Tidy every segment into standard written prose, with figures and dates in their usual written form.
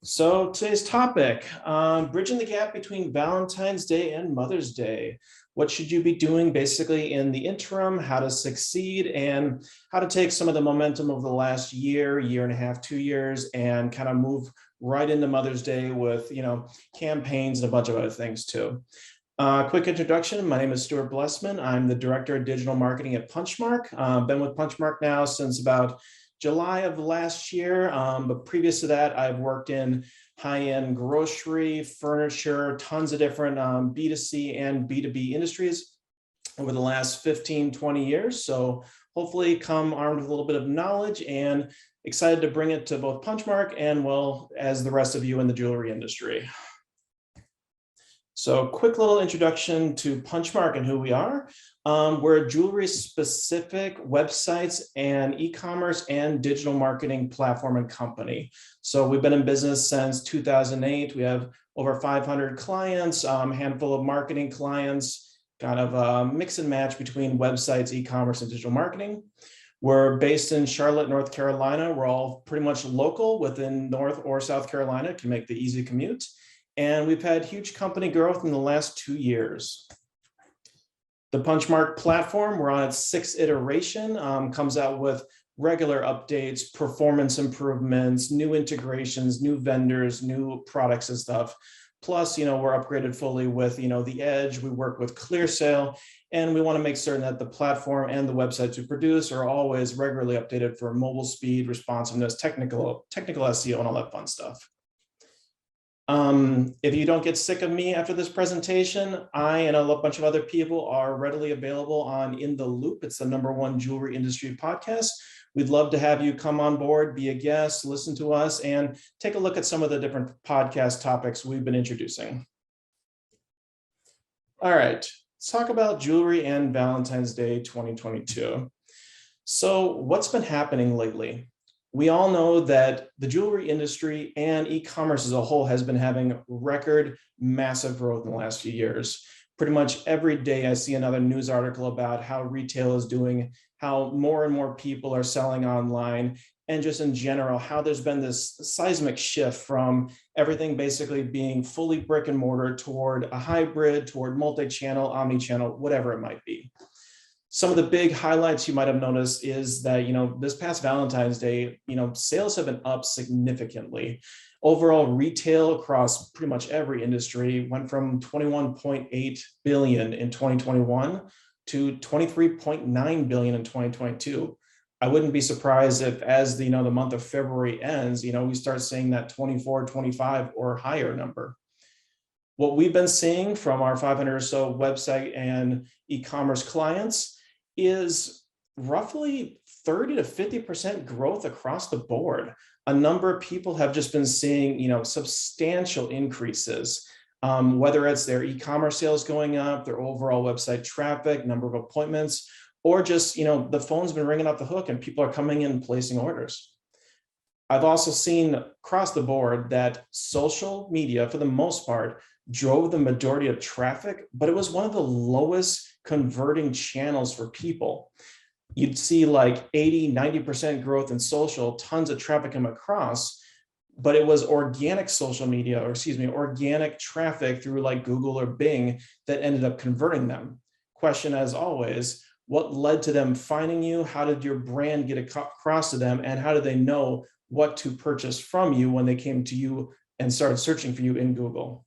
So today's topic, bridging the gap between Valentine's Day and Mother's Day. What should you be doing basically in the interim, how to succeed, and how to take some of the momentum of the last year, year and a half, 2 years, and kind of move right into Mother's Day with, campaigns and a bunch of other things too. Quick introduction. My name is Stuart Blessman. I'm the Director of Digital Marketing at Punchmark. Been with Punchmark now since about July of last year. But previous to that, I've worked in high-end grocery, furniture, tons of different B2C and B2B industries over the last 15, 20 years. So hopefully come armed with a little bit of knowledge and excited to bring it to both Punchmark and well as the rest of you in the jewelry industry. So quick little introduction to Punchmark and who we are. We're a jewelry specific websites and e-commerce and digital marketing platform and company. So we've been in business since 2008. We have over 500 clients, handful of marketing clients, kind of a mix and match between websites, e-commerce and digital marketing. We're based in Charlotte, North Carolina. We're all pretty much local within North or South Carolina, can make the easy commute. And we've had huge company growth in the last 2 years. The Punchmark platform, we're on its 6th iteration, comes out with regular updates, performance improvements, new integrations, new vendors, new products and stuff. Plus, we're upgraded fully with, the Edge. We work with ClearSale, and we want to make certain that the platform and the websites we produce are always regularly updated for mobile speed, responsiveness, technical SEO, and all that fun stuff. If you don't get sick of me after this presentation, I and a bunch of other people are readily available on In the Loop. It's the #1 jewelry industry podcast. We'd love to have you come on board, be a guest, listen to us, and take a look at some of the different podcast topics we've been introducing. All right, let's talk about jewelry and Valentine's Day 2022. So what's been happening lately? We all know that the jewelry industry and e-commerce as a whole has been having record massive growth in the last few years. Pretty much every day I see another news article about how retail is doing, how more and more people are selling online, and just in general, how there's been this seismic shift from everything basically being fully brick and mortar toward a hybrid, toward multi-channel, omni-channel, whatever it might be. Some of the big highlights you might have noticed is that, this past Valentine's Day, sales have been up significantly. Overall retail across pretty much every industry went from 21.8 billion in 2021 to 23.9 billion in 2022. I wouldn't be surprised if as the month of February ends, we start seeing that 24, 25 or higher number. What we've been seeing from our 500 or so website and e-commerce clients is roughly 30 to 50% growth across the board. A number of people have just been seeing, substantial increases, whether it's their e-commerce sales going up, their overall website traffic, number of appointments, or just, the phone's been ringing off the hook and people are coming in and placing orders. I've also seen across the board that social media, for the most part, drove the majority of traffic, but it was one of the lowest converting channels for people. You'd see like 80, 90% growth in social, tons of traffic come across, but it was organic social media, organic traffic through like Google or Bing that ended up converting them. Question as always, what led to them finding you? How did your brand get across to them? And how did they know what to purchase from you when they came to you and started searching for you in Google?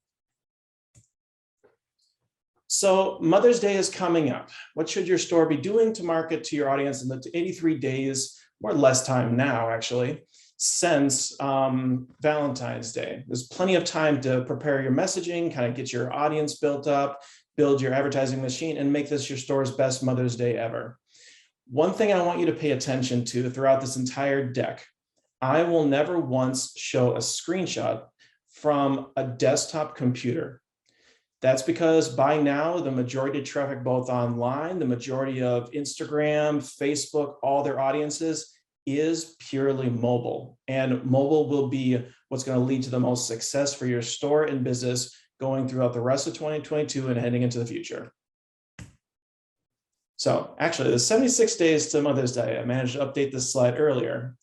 So Mother's Day is coming up. What should your store be doing to market to your audience in the 83 days, or less time now actually, since Valentine's Day? There's plenty of time to prepare your messaging, kind of get your audience built up, build your advertising machine, and make this your store's best Mother's Day ever. One thing I want you to pay attention to throughout this entire deck, I will never once show a screenshot from a desktop computer. That's because by now, the majority of traffic, both online, the majority of Instagram, Facebook, all their audiences is purely mobile. And mobile will be what's going to lead to the most success for your store and business going throughout the rest of 2022 and heading into the future. So actually, the 76 days to Mother's Day, I managed to update this slide earlier.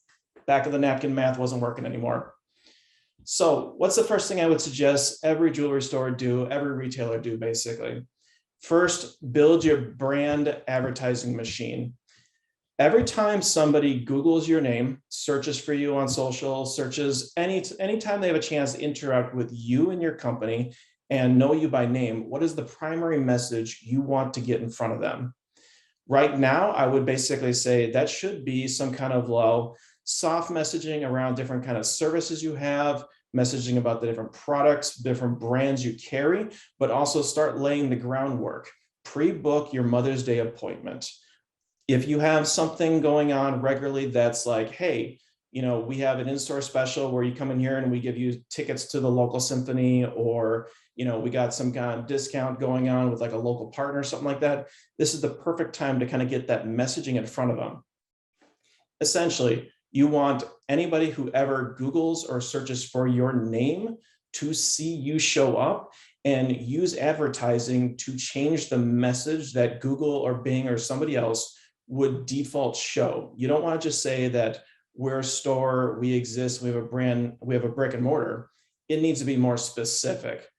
Back of the napkin math wasn't working anymore. So what's the first thing I would suggest every jewelry store do, every retailer do basically? First, build your brand advertising machine. Every time somebody Googles your name, searches for you on social, searches anytime they have a chance to interact with you and your company and know you by name, what is the primary message you want to get in front of them? Right now, I would basically say that should be some kind of soft messaging around different kind of services you have, messaging about the different products, different brands you carry, but also start laying the groundwork. Pre-book your Mother's Day appointment. If you have something going on regularly that's like, hey, we have an in-store special where you come in here and we give you tickets to the local symphony, or we got some kind of discount going on with like a local partner, something like that. This is the perfect time to kind of get that messaging in front of them. Essentially, you want anybody who ever Googles or searches for your name to see you show up, and use advertising to change the message that Google or Bing or somebody else would default show. You don't want to just say that we're a store, we exist, we have a brand, we have a brick and mortar. It needs to be more specific.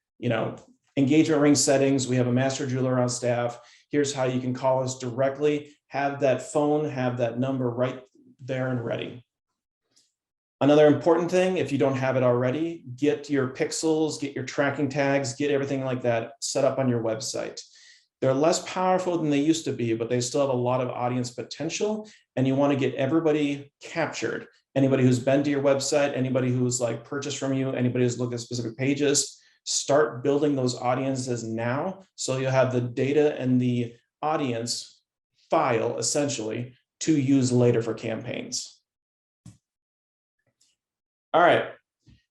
Engagement ring settings, we have a master jeweler on staff. Here's how you can call us directly. Have that phone, have that number right there and ready. Another important thing, if you don't have it already, get your pixels, get your tracking tags, get everything like that set up on your website. They're less powerful than they used to be, but they still have a lot of audience potential, and you want to get everybody captured. Anybody who's been to your website, anybody who's purchased from you, anybody who's looked at specific pages, start building those audiences now, so you'll have the data and the audience file essentially to use later for campaigns. All right,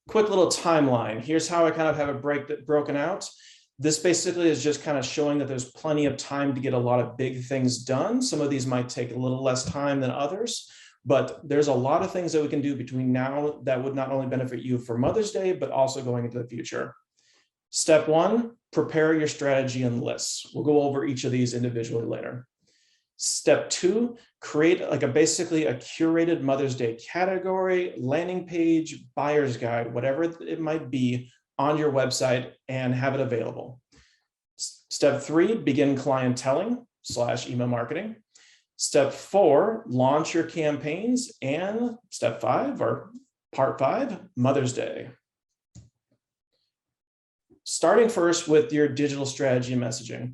quick little timeline. Here's how I kind of have it broken out. This basically is just kind of showing that there's plenty of time to get a lot of big things done. Some of these might take a little less time than others, but there's a lot of things that we can do between now that would not only benefit you for Mother's Day, but also going into the future. Step one, prepare your strategy and lists. We'll go over each of these individually later. Step two, create basically a curated Mother's Day category, landing page, buyer's guide, whatever it might be on your website, and have it available. Step three, begin clienteling / email marketing. Step four, launch your campaigns. And step five, or part five, Mother's Day. Starting first with your digital strategy and messaging.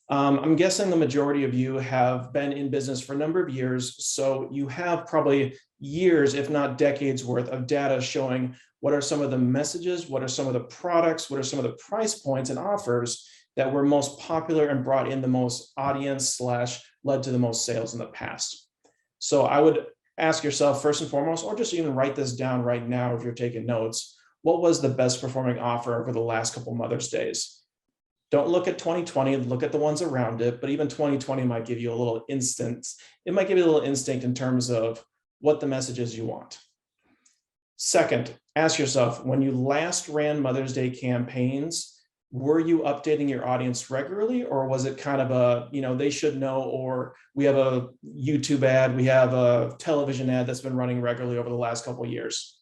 I'm guessing the majority of you have been in business for a number of years, so you have probably years, if not decades worth of data showing what are some of the messages, what are some of the products, what are some of the price points and offers that were most popular and brought in the most audience / led to the most sales in the past. So I would ask yourself first and foremost, or just even write this down right now if you're taking notes, what was the best performing offer over the last couple Mother's Days? Don't look at 2020, look at the ones around it, but even 2020 might give you a little instinct. It might give you a little instinct in terms of what the message is you want. Second, ask yourself, when you last ran Mother's Day campaigns, were you updating your audience regularly, or was it kind of a, they should know, or we have a YouTube ad, we have a television ad that's been running regularly over the last couple of years?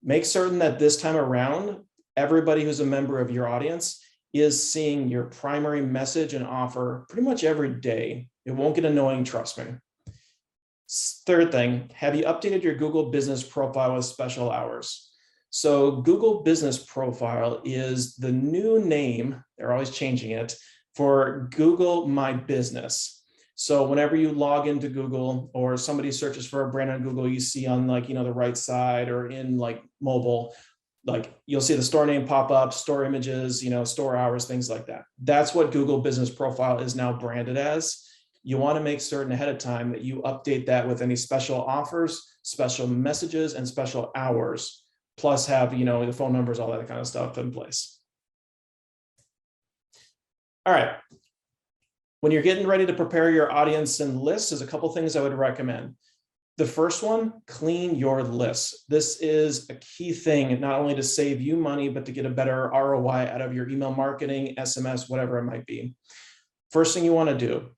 Make certain that this time around, everybody who's a member of your audience is seeing your primary message and offer pretty much every day. It won't get annoying, trust me. Third thing, have you updated your Google Business Profile with special hours? So Google Business Profile is the new name, they're always changing it, for Google My Business. So whenever you log into Google or somebody searches for a brand on Google, you see on the right side or in mobile, you'll see the store name pop up, store images, store hours, things like that. That's what Google Business Profile is now branded as. You want to make certain ahead of time that you update that with any special offers, special messages, and special hours, plus have, the phone numbers, all that kind of stuff in place. All right. When you're getting ready to prepare your audience and lists, there's a couple things I would recommend. The first one, clean your lists. This is a key thing, not only to save you money, but to get a better ROI out of your email marketing, SMS, whatever it might be. First thing you want to do,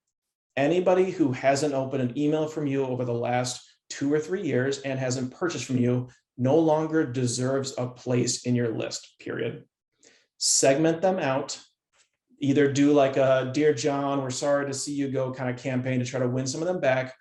anybody who hasn't opened an email from you over the last 2 or 3 years and hasn't purchased from you no longer deserves a place in your list, period. Segment them out. Either do like a Dear John, we're sorry to see you go kind of campaign to try to win some of them back,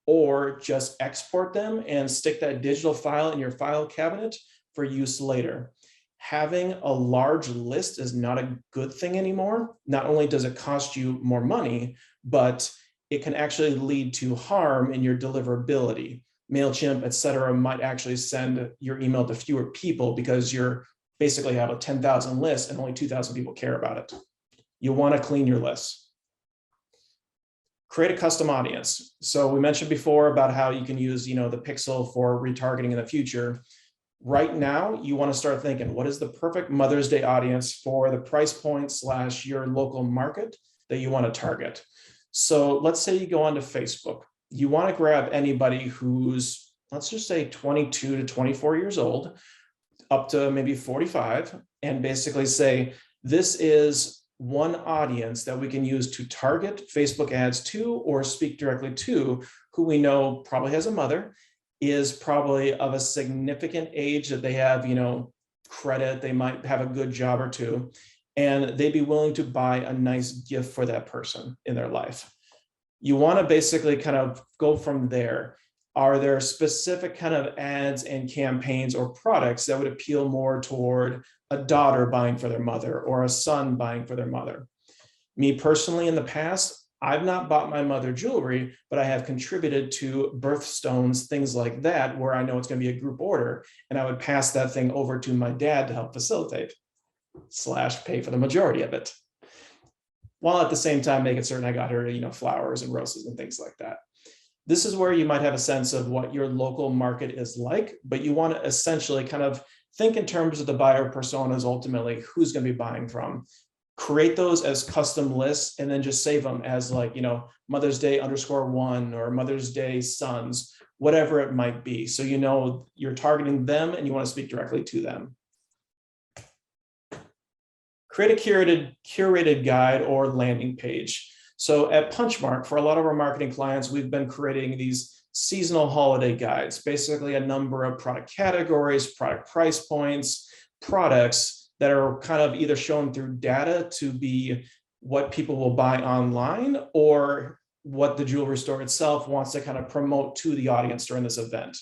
or just export them and stick that digital file in your file cabinet for use later. Having a large list is not a good thing anymore. Not only does it cost you more money, but it can actually lead to harm in your deliverability. MailChimp, et cetera, might actually send your email to fewer people because you're basically have a 10,000 list and only 2,000 people care about it. You want to clean your list. Create a custom audience. So we mentioned before about how you can use, the pixel for retargeting in the future. Right now, you want to start thinking, what is the perfect Mother's Day audience for the price point / your local market that you want to target? So let's say you go onto Facebook. You want to grab anybody who's, let's just say 22 to 24 years old, up to maybe 45, and basically say, this is one audience that we can use to target Facebook ads to or speak directly to, who we know probably has a mother, is probably of a significant age that they have, credit, they might have a good job or two, and they'd be willing to buy a nice gift for that person in their life. You want to basically kind of go from there. Are there specific kind of ads and campaigns or products that would appeal more toward a daughter buying for their mother or a son buying for their mother? Me personally, in the past, I've not bought my mother jewelry, but I have contributed to birthstones, things like that, where I know it's going to be a group order, and I would pass that thing over to my dad to help facilitate / pay for the majority of it, while at the same time making certain I got her, flowers and roses and things like that. This is where you might have a sense of what your local market is like, but you want to essentially kind of think in terms of the buyer personas, ultimately, who's going to be buying from. Create those as custom lists and then just save them as like, Mother's Day _1 or Mother's Day sons, whatever it might be. So you're targeting them and you want to speak directly to them. Create a curated guide or landing page. So at Punchmark, for a lot of our marketing clients, we've been creating these seasonal holiday guides, basically a number of product categories, product price points, products that are kind of either shown through data to be what people will buy online or what the jewelry store itself wants to kind of promote to the audience during this event.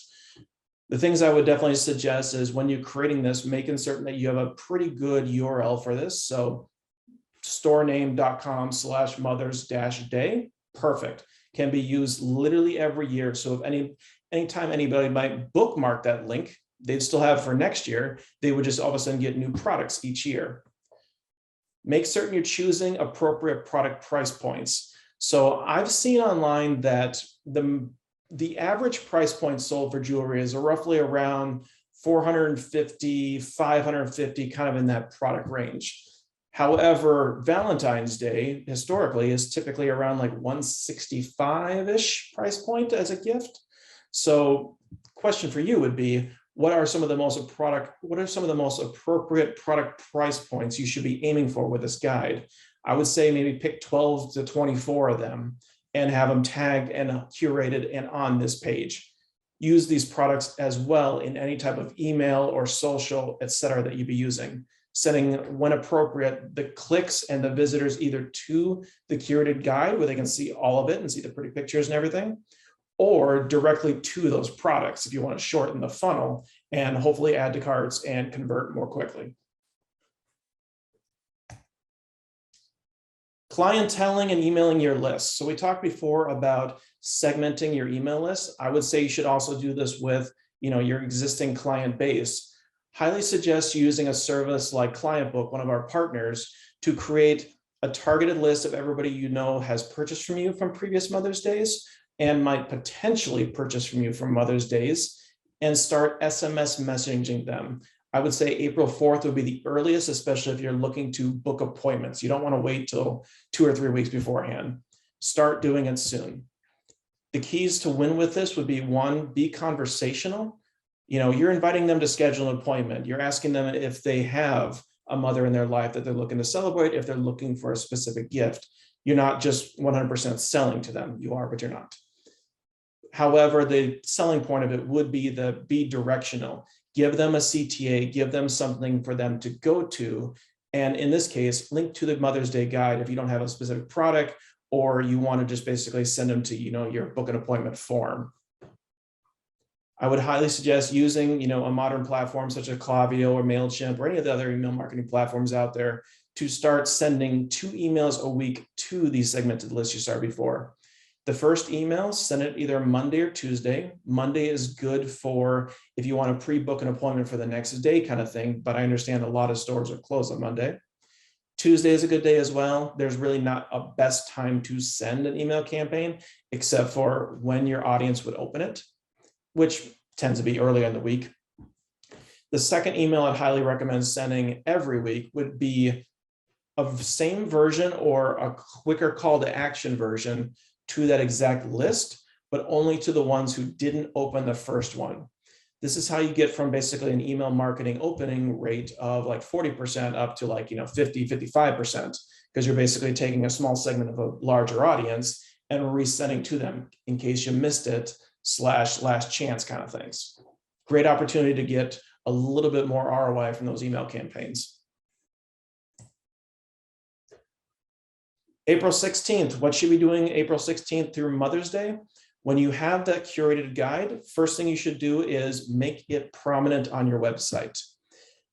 The things I would definitely suggest is when you're creating this, making certain that you have a pretty good URL for this. So storename.com /mothers-day, perfect. Can be used literally every year. So if anytime anybody might bookmark that link, they'd still have for next year, they would just all of a sudden get new products each year. Make certain you're choosing appropriate product price points. So I've seen online that the average price point sold for jewelry is roughly around $450, $550, kind of in that product range. However, Valentine's Day historically is typically around like 165-ish price point as a gift. So question for you would be, what are some of the most appropriate product price points you should be aiming for with this guide? I would say maybe pick 12 to 24 of them and have them tagged and curated and on this page. Use these products as well in any type of email or social, et cetera, that you'd be using. Setting, when appropriate, the clicks and the visitors either to the curated guide where they can see all of it and see the pretty pictures and everything, or directly to those products if you want to shorten the funnel and hopefully add to carts and convert more quickly. Clienteling and emailing your list. So we talked before about segmenting your email list. I would say you should also do this with your existing client base. Highly suggest using a service like ClientBook, one of our partners, to create a targeted list of everybody has purchased from you from previous Mother's Days and might potentially purchase from you from Mother's Days, and start SMS messaging them. I would say April 4th would be the earliest, especially if you're looking to book appointments. You don't want to wait till 2 or 3 weeks beforehand. Start doing it soon. The keys to win with this would be, 1, be conversational. You're inviting them to schedule an appointment. You're asking them if they have a mother in their life that they're looking to celebrate, if they're looking for a specific gift. You're not just 100% selling to them. You are, but you're not. However, the selling point of it would be be directional. give them a CTA, give them something for them to go to. And in this case, link to the Mother's Day guide if you don't have a specific product, or you want to just basically send them to, your book an appointment form. I would highly suggest using, a modern platform such as Klaviyo or MailChimp or any of the other email marketing platforms out there to start sending 2 emails a week to these segmented lists you started before. The first email, send it either Monday or Tuesday. Monday is good for if you want to pre-book an appointment for the next day kind of thing, but I understand a lot of stores are closed on Monday. Tuesday is a good day as well. There's really not a best time to send an email campaign, except for when your audience would open it, which tends to be early in the week. The second email I'd highly recommend sending every week would be a same version or a quicker call to action version to that exact list, but only to the ones who didn't open the first one. This is how you get from basically an email marketing opening rate of like 40% up to like, 50, 55%, because you're basically taking a small segment of a larger audience and resending to them in case you missed it / last chance kind of things. Great opportunity to get a little bit more ROI from those email campaigns. April 16th, what should we be doing April 16th through Mother's Day? When you have that curated guide, first thing you should do is make it prominent on your website.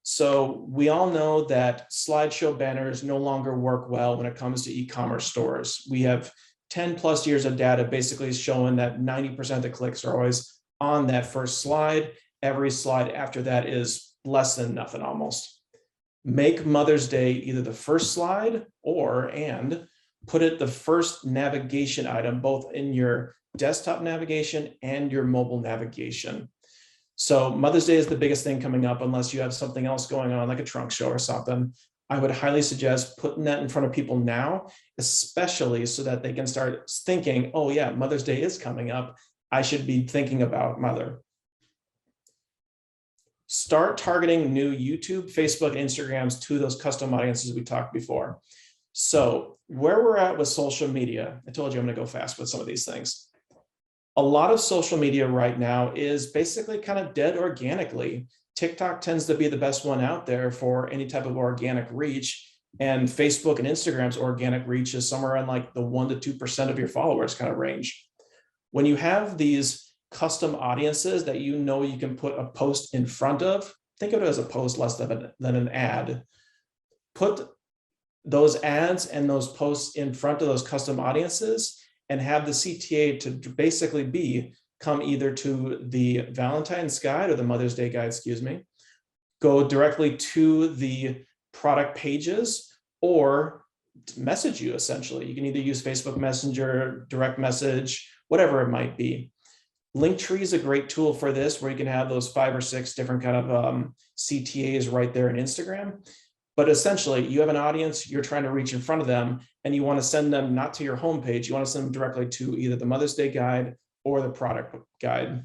So we all know that slideshow banners no longer work well when it comes to e-commerce stores. We have 10 plus years of data basically showing that 90% of the clicks are always on that first slide. Every slide after that is less than nothing almost. Make Mother's Day either the first slide and put it the first navigation item, both in your desktop navigation and your mobile navigation. So Mother's Day is the biggest thing coming up, unless you have something else going on like a trunk show or something. I would highly suggest putting that in front of people now, especially so that they can start thinking, oh yeah, Mother's Day is coming up. I should be thinking about mother. Start targeting new YouTube, Facebook, and Instagrams to those custom audiences we talked before. So where we're at with social media, I told you I'm going to go fast with some of these things. A lot of social media right now is basically kind of dead organically. TikTok tends to be the best one out there for any type of organic reach. And Facebook and Instagram's organic reach is somewhere in like the 1% to 2% of your followers kind of range. When you have these custom audiences that you can put a post in front of, think of it as a post less than an ad. Put those ads and those posts in front of those custom audiences and have the CTA to basically come either to the Valentine's guide or the Mother's Day guide, go directly to the product pages or message you essentially. You can either use Facebook Messenger, direct message, whatever it might be. Linktree is a great tool for this, where you can have those 5 or 6 different kind of CTAs right there in Instagram. But essentially, you have an audience, you're trying to reach in front of them, and you want to send them not to your homepage, you want to send them directly to either the Mother's Day guide or the product guide.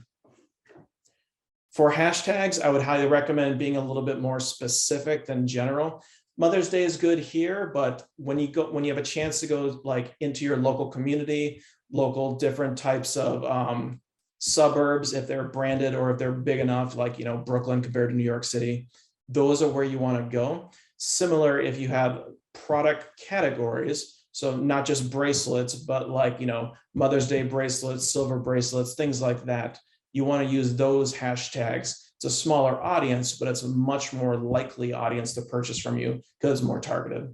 For hashtags, I would highly recommend being a little bit more specific than general. Mother's Day is good here, but when you have a chance to go like into your local community, local different types of suburbs, if they're branded or if they're big enough, like Brooklyn compared to New York City, those are where you want to go. Similar if you have product categories, so not just bracelets, but like, Mother's Day bracelets, silver bracelets, things like that. You want to use those hashtags. It's a smaller audience, but it's a much more likely audience to purchase from you because it's more targeted.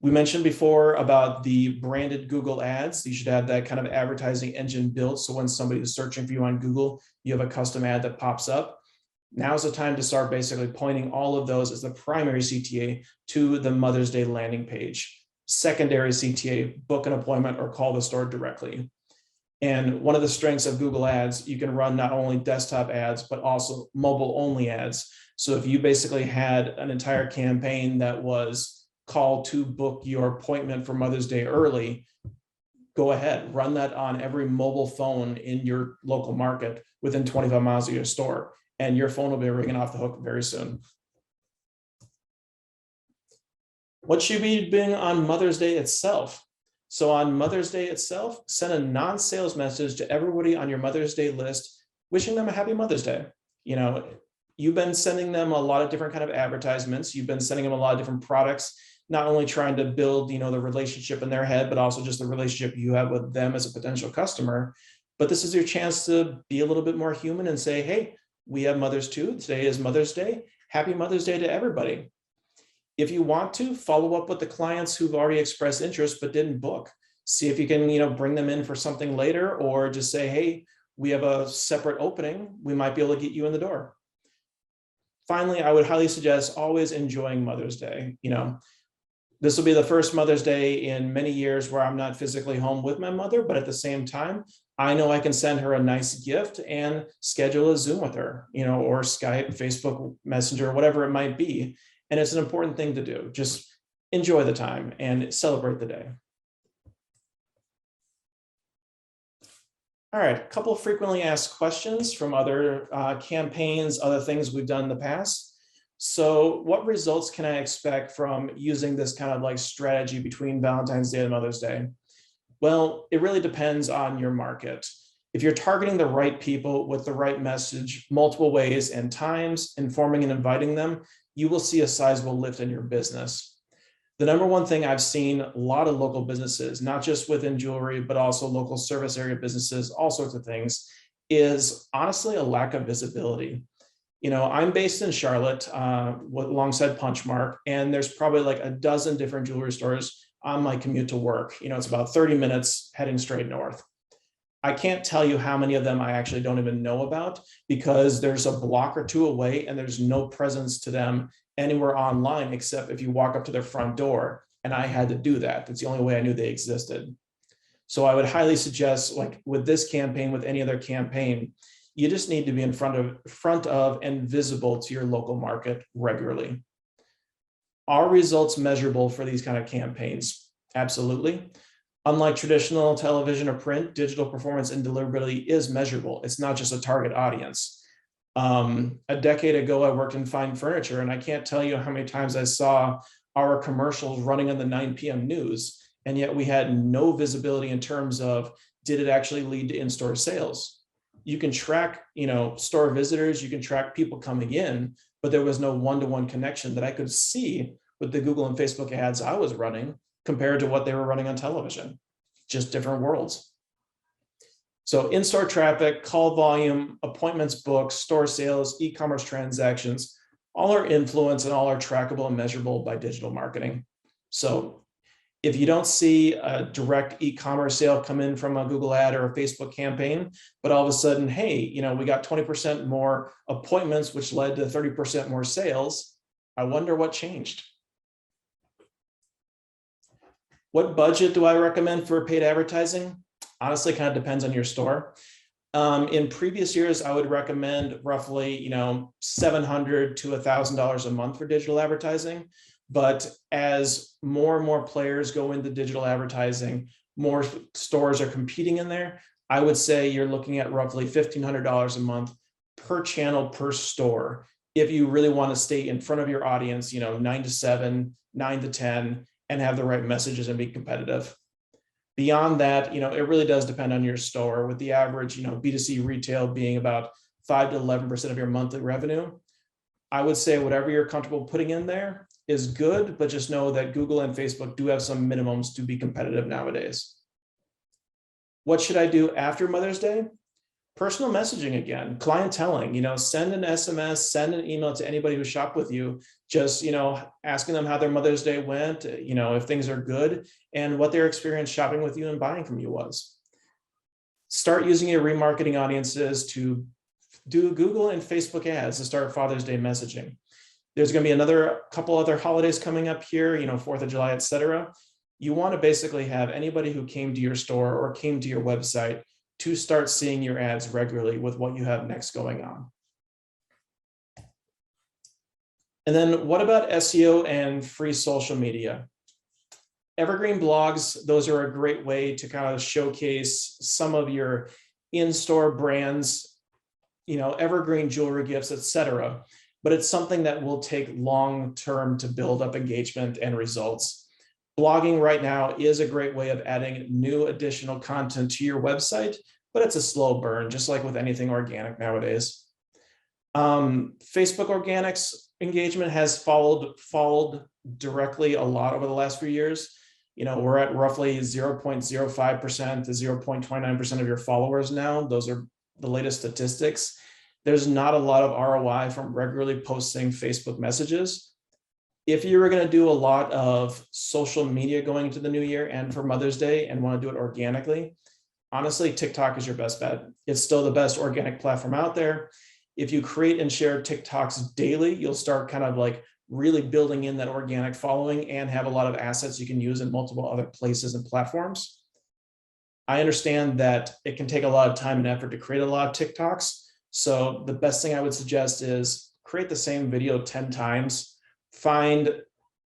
We mentioned before about the branded Google ads. You should have that kind of advertising engine built. So when somebody is searching for you on Google, you have a custom ad that pops up. Now's the time to start basically pointing all of those as the primary CTA to the Mother's Day landing page. Secondary CTA, book an appointment or call the store directly. And one of the strengths of Google Ads, you can run not only desktop ads, but also mobile only ads. So if you basically had an entire campaign that was call to book your appointment for Mother's Day early, go ahead, run that on every mobile phone in your local market within 25 miles of your store, and your phone will be ringing off the hook very soon. What should we be doing on Mother's Day itself? So on Mother's Day itself, send a non-sales message to everybody on your Mother's Day list, wishing them a happy Mother's Day. You know, you've been sending them a lot of different kind of advertisements. You've been sending them a lot of different products, not only trying to build, the relationship in their head, but also just the relationship you have with them as a potential customer. But this is your chance to be a little bit more human and say, hey, we have mothers too. Today is Mother's Day. Happy Mother's Day to everybody. If you want to, follow up with the clients who've already expressed interest but didn't book. See if you can, bring them in for something later, or just say, hey, we have a separate opening. We might be able to get you in the door. Finally, I would highly suggest always enjoying Mother's Day. This will be the first Mother's Day in many years where I'm not physically home with my mother, but at the same time, I know I can send her a nice gift and schedule a Zoom with her, or Skype, Facebook Messenger, whatever it might be. And it's an important thing to do. Just enjoy the time and celebrate the day. All right, a couple of frequently asked questions from other campaigns, other things we've done in the past. So what results can I expect from using this kind of like strategy between Valentine's Day and Mother's Day? Well, it really depends on your market. If you're targeting the right people with the right message, multiple ways and times, informing and inviting them, you will see a sizable lift in your business. The number one thing I've seen a lot of local businesses, not just within jewelry, but also local service area businesses, all sorts of things, is honestly a lack of visibility. I'm based in Charlotte alongside Punchmark, and there's probably like a dozen different jewelry stores on my commute to work. It's about 30 minutes heading straight north. I can't tell you how many of them I actually don't even know about, because there's a block or two away and there's no presence to them anywhere online, except if you walk up to their front door. And I had to do that. That's the only way I knew they existed. So I would highly suggest, like with this campaign, with any other campaign, you just need to be in front of and visible to your local market regularly. Are results measurable for these kind of campaigns? Absolutely. Unlike traditional television or print, digital performance and deliverability is measurable. It's not just a target audience. A decade ago, I worked in fine furniture, and I can't tell you how many times I saw our commercials running on the 9 p.m. news, and yet we had no visibility in terms of, did it actually lead to in-store sales? You can track, store visitors, you can track people coming in, but there was no one-to-one connection that I could see with the Google and Facebook ads I was running compared to what they were running on television. Just different worlds. So in-store traffic, call volume, appointments booked, store sales, e-commerce transactions, all are influenced and all are trackable and measurable by digital marketing. So if you don't see a direct e-commerce sale come in from a Google ad or a Facebook campaign, but all of a sudden, hey, we got 20% more appointments, which led to 30% more sales, I wonder what changed. What budget do I recommend for paid advertising? Honestly, kind of depends on your store. In previous years, I would recommend roughly, $700 to $1,000 a month for digital advertising. But as more and more players go into digital advertising, more stores are competing in there. I would say you're looking at roughly $1,500 a month per channel per store, if you really want to stay in front of your audience, 9 to 7, 9 to 10, and have the right messages and be competitive. Beyond that, it really does depend on your store, with the average, B2C retail being about 5 to 11% of your monthly revenue. I would say whatever you're comfortable putting in there is good, but just know that Google and Facebook do have some minimums to be competitive nowadays. What should I do after Mother's Day? Personal messaging again, clienteling, send an SMS, send an email to anybody who shopped with you, just, asking them how their Mother's Day went, if things are good, and what their experience shopping with you and buying from you was. Start using your remarketing audiences to do Google and Facebook ads to start Father's Day messaging. There's going to be another couple other holidays coming up here, 4th of July, etc. You want to basically have anybody who came to your store or came to your website to start seeing your ads regularly with what you have next going on. And then what about SEO and free social media? Evergreen blogs, those are a great way to kind of showcase some of your in-store brands, evergreen jewelry gifts, etc. But it's something that will take long-term to build up engagement and results. Blogging right now is a great way of adding new additional content to your website, but it's a slow burn, just like with anything organic nowadays. Facebook organics engagement has followed directly a lot over the last few years. We're at roughly 0.05% to 0.29% of your followers now. Those are the latest statistics. There's not a lot of ROI from regularly posting Facebook messages. If you were going to do a lot of social media going into the new year and for Mother's Day and want to do it organically, honestly, TikTok is your best bet. It's still the best organic platform out there. If you create and share TikToks daily, you'll start kind of like really building in that organic following and have a lot of assets you can use in multiple other places and platforms. I understand that it can take a lot of time and effort to create a lot of TikToks. So the best thing I would suggest is create the same video 10 times, find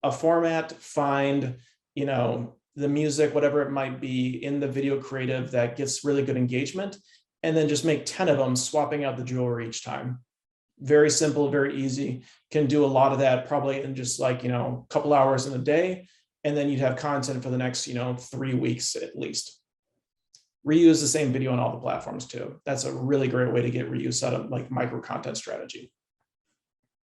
a format, find, the music, whatever it might be in the video creative that gets really good engagement, and then just make 10 of them, swapping out the jewelry each time. Very simple, very easy. Can do a lot of that probably in just like, a couple hours in a day. And then you'd have content for the next, 3 weeks at least. Reuse the same video on all the platforms too. That's a really great way to get reuse out of like micro content strategy.